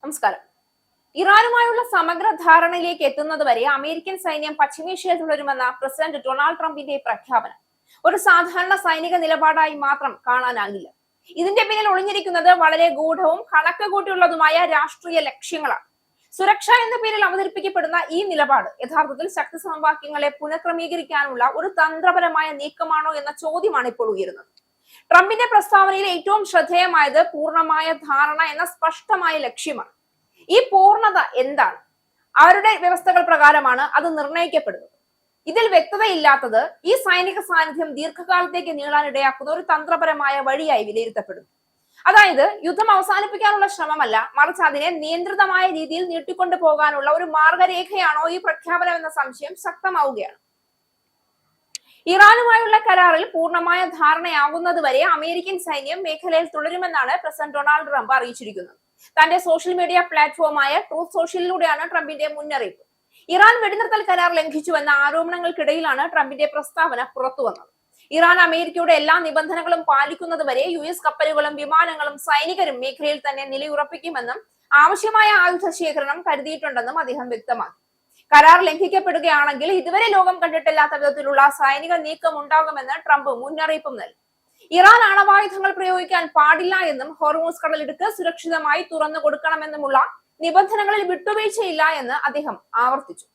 നമസ്കാരം. ഇറാനുമായുള്ള സമഗ്ര ധാരണയിലേക്ക് എത്തുന്നതുവരെ അമേരിക്കൻ സൈന്യം പശ്ചിമേഷ്യയിൽ തുടരുമെന്ന പ്രസിഡന്റ് ഡൊണാൾഡ് ട്രംപിന്റെ പ്രഖ്യാപനം ഒരു സാധാരണ സൈനിക നിലപാടായി മാത്രം കാണാനാകില്ല. ഇതിന്റെ പിന്നിൽ ഒളിഞ്ഞിരിക്കുന്നത് വളരെ ഗൂഢവും കണക്ക് കൂട്ടിയുള്ളതുമായ രാഷ്ട്രീയ ലക്ഷ്യങ്ങളാണ്. സുരക്ഷ എന്ന പേരിൽ അവതരിപ്പിക്കപ്പെടുന്ന ഈ നിലപാട് യഥാർത്ഥത്തിൽ ശക്തി സമവാക്യങ്ങളെ പുനഃക്രമീകരിക്കാനുള്ള ഒരു തന്ത്രപരമായ നീക്കമാണോ എന്ന ചോദ്യമാണ് ഇപ്പോൾ ഉയരുന്നത്. ട്രംപിന്റെ പ്രസ്താവനയിൽ ഏറ്റവും ശ്രദ്ധേയമായത് പൂർണ്ണമായ ധാരണ എന്ന സ്പഷ്ടമായ ലക്ഷ്യമാണ്. ഈ പൂർണ്ണത എന്താണ്? അവരുടെ വ്യവസ്ഥകൾ പ്രകാരമാണ് അത് നിർണയിക്കപ്പെടുന്നത്. ഇതിൽ വ്യക്തതയില്ലാത്തത് ഈ സൈനിക സാന്നിധ്യം ദീർഘകാലത്തേക്ക് നീളാനിടയാക്കുന്ന ഒരു തന്ത്രപരമായ വഴിയായി വിലയിരുത്തപ്പെടുന്നു. അതായത് യുദ്ധം അവസാനിപ്പിക്കാനുള്ള ശ്രമമല്ല, മറിച്ച് അതിനെ നിയന്ത്രിതമായ രീതിയിൽ നീട്ടിക്കൊണ്ടു പോകാനുള്ള ഒരു മാർഗരേഖയാണോ ഈ പ്രഖ്യാപനം എന്ന സംശയം ശക്തമാവുകയാണ്. ഇറാനുമായുള്ള കരാറിൽ പൂർണ്ണമായ ധാരണയാകുന്നതുവരെ അമേരിക്കൻ സൈന്യം മേഖലയിൽ തുടരുമെന്നാണ് പ്രസിഡന്റ് ഡൊണാൾഡ് ട്രംപ് അറിയിച്ചിരിക്കുന്നത്. തന്റെ സോഷ്യൽ മീഡിയ പ്ലാറ്റ്ഫോമായ ട്രൂത്ത് സോഷ്യലിലൂടെയാണ് ട്രംപിന്റെ മുന്നറിയിപ്പ്. ഇറാൻ വെടിനിർത്തൽ കരാർ ലംഘിച്ചുവെന്ന ആരോപണങ്ങൾക്കിടയിലാണ് ട്രംപിന്റെ പ്രസ്താവന പുറത്തുവന്നത്. ഇറാൻ അമേരിക്കയുടെ എല്ലാ നിബന്ധനകളും പാലിക്കുന്നതുവരെ US കപ്പലുകളും വിമാനങ്ങളും സൈനികരും മേഖലയിൽ തന്നെ നിലയുറപ്പിക്കുമെന്നും ആവശ്യമായ ആയുധ ശേഖരണം കരുതിയിട്ടുണ്ടെന്നും അദ്ദേഹം വ്യക്തമാക്കി. കരാർ ലംഘിക്കപ്പെടുകയാണെങ്കിൽ ഇതുവരെ ലോകം കണ്ടിട്ടില്ലാത്ത വിധത്തിലുള്ള സൈനിക നീക്കം ഉണ്ടാകുമെന്ന് ട്രംപ് മുന്നറിയിപ്പും നൽകി. ഇറാൻ ആണവായുധങ്ങൾ പ്രയോഗിക്കാൻ പാടില്ല എന്നും ഹോർമൂസ് കടലിടുക്ക് സുരക്ഷിതമായി തുറന്നു കൊടുക്കണമെന്നുമുള്ള നിബന്ധനകളിൽ വിട്ടുവീഴ്ചയില്ല എന്ന് അദ്ദേഹം ആവർത്തിച്ചു.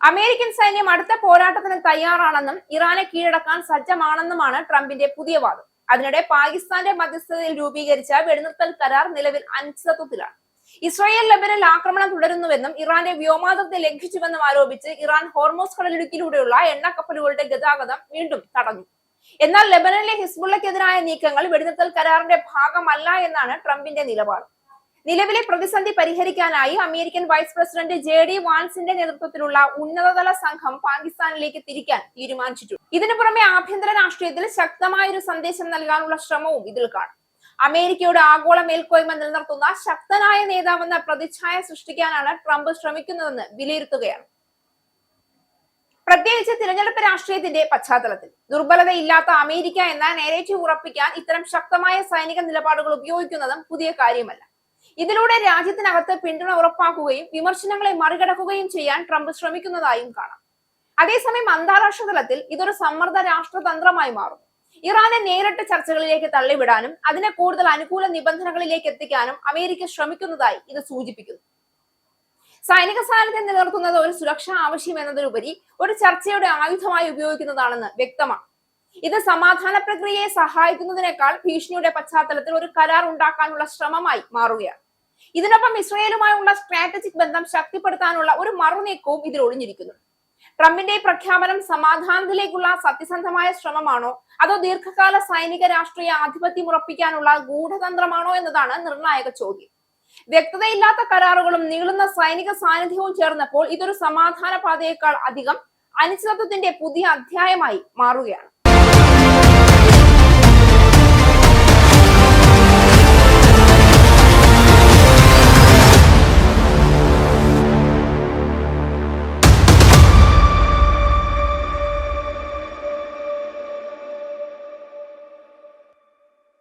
അമേരിക്കൻ സൈന്യം അടുത്ത പോരാട്ടത്തിന് തയ്യാറാണെന്നും ഇറാനെ കീഴടക്കാൻ സജ്ജമാണെന്നുമാണ് ട്രംപിന്റെ പുതിയ വാദം. അതിനിടെ പാകിസ്ഥാന്റെ മധ്യസ്ഥതയിൽ രൂപീകരിച്ച വെടിനിർത്തൽ കരാർ നിലവിൽ അനിശ്ചിതത്വത്തിലാണ്. ഇസ്രായേൽ ലെബനനിൽ ആക്രമണം തുടരുന്നുവെന്നും ഇറാന്റെ വ്യോമാതിർത്തി ലംഘിച്ചുവെന്നും ആരോപിച്ച് ഇറാൻ ഹോർമൂസ് കടലിടുക്കിലൂടെയുള്ള എണ്ണക്കപ്പലുകളുടെ ഗതാഗതം വീണ്ടും തടഞ്ഞു. എന്നാൽ ലെബനനിലെ ഹിസ്ബുള്ളക്കെതിരായ നീക്കങ്ങൾ വെടിനിർത്തൽ കരാറിന്റെ ഭാഗമല്ല എന്നാണ് ട്രംപിന്റെ നിലപാട്. നിലവിലെ പ്രതിസന്ധി പരിഹരിക്കാനായി അമേരിക്കൻ വൈസ് പ്രസിഡന്റ് JD വാൻസിന്റെ നേതൃത്വത്തിലുള്ള ഉന്നതതല സംഘം പാകിസ്ഥാനിലേക്ക് തിരിക്കാൻ തീരുമാനിച്ചിട്ടുണ്ട്. ഇതിനു പുറമെ ആഭ്യന്തര രാഷ്ട്രീയത്തിൽ ശക്തമായ ഒരു സന്ദേശം നൽകാനുള്ള ശ്രമവും ഇതിൽ കാണും. അമേരിക്കയുടെ ആഗോള മേൽക്കോയ്മ നിലനിർത്തുന്ന ശക്തനായ നേതാവെന്ന പ്രതിച്ഛായ സൃഷ്ടിക്കാനാണ് ട്രംപ് ശ്രമിക്കുന്നതെന്ന് വിലയിരുത്തുകയാണ്. പ്രത്യേകിച്ച് തിരഞ്ഞെടുപ്പ് രാഷ്ട്രീയത്തിന്റെ പശ്ചാത്തലത്തിൽ ദുർബലതയില്ലാത്ത അമേരിക്ക എന്ന നേരേറ്റീവ് ഉറപ്പിക്കാൻ ഇത്തരം ശക്തമായ സൈനിക നിലപാടുകൾ ഉപയോഗിക്കുന്നതും പുതിയ കാര്യമല്ല. ഇതിലൂടെ രാജ്യത്തിനകത്ത് പിന്തുണ ഉറപ്പാക്കുകയും വിമർശനങ്ങളെ മറികടക്കുകയും ചെയ്യാൻ ട്രംപ് ശ്രമിക്കുന്നതായും കാണാം. അതേസമയം അന്താരാഷ്ട്ര തലത്തിൽ ഇതൊരു സമ്മർദ്ദ രാഷ്ട്രതന്ത്രമായി മാറുന്നു. ഇറാനെ നേരിട്ട് ചർച്ചകളിലേക്ക് തള്ളിവിടാനും അതിനെ കൂടുതൽ അനുകൂല നിബന്ധനകളിലേക്ക് എത്തിക്കാനും അമേരിക്ക ശ്രമിക്കുന്നതായി ഇത് സൂചിപ്പിക്കുന്നു. സൈനിക സാന്നിധ്യം നിലനിർത്തുന്നത് ഒരു സുരക്ഷാ ആവശ്യം എന്നതിലുപരി ഒരു ചർച്ചയുടെ ആയുധമായി ഉപയോഗിക്കുന്നതാണെന്ന് വ്യക്തമാണ്. ഇത് സമാധാന പ്രക്രിയയെ സഹായിക്കുന്നതിനേക്കാൾ ഭീഷണിയുടെ പശ്ചാത്തലത്തിൽ ഒരു കരാർ ഉണ്ടാക്കാനുള്ള ശ്രമമായി മാറുകയാണ്. ഇതിനൊപ്പം ഇസ്രായേലുമായുള്ള സ്ട്രാറ്റജിക് ബന്ധം ശക്തിപ്പെടുത്താനുള്ള ഒരു മറുനീക്കവും ഇതിൽ ഒളിഞ്ഞിരിക്കുന്നുണ്ട്. ട്രംപിന്റെ പ്രഖ്യാപനം സമാധാനത്തിലേക്കുള്ള സത്യസന്ധമായ ശ്രമമാണോ അതോ ദീർഘകാല സൈനിക രാഷ്ട്രീയ ആധിപത്യം ഉറപ്പിക്കാനുള്ള ഗൂഢതന്ത്രമാണോ എന്നതാണ് നിർണായക ചോദ്യം. വ്യക്തതയില്ലാത്ത കരാറുകളും നീളുന്ന സൈനിക സാന്നിധ്യവും ചേർന്നപ്പോൾ ഇതൊരു സമാധാന പാതയേക്കാൾ അധികം അനിശ്ചിതത്വത്തിന്റെ പുതിയ അധ്യായമായി മാറുകയാണ്.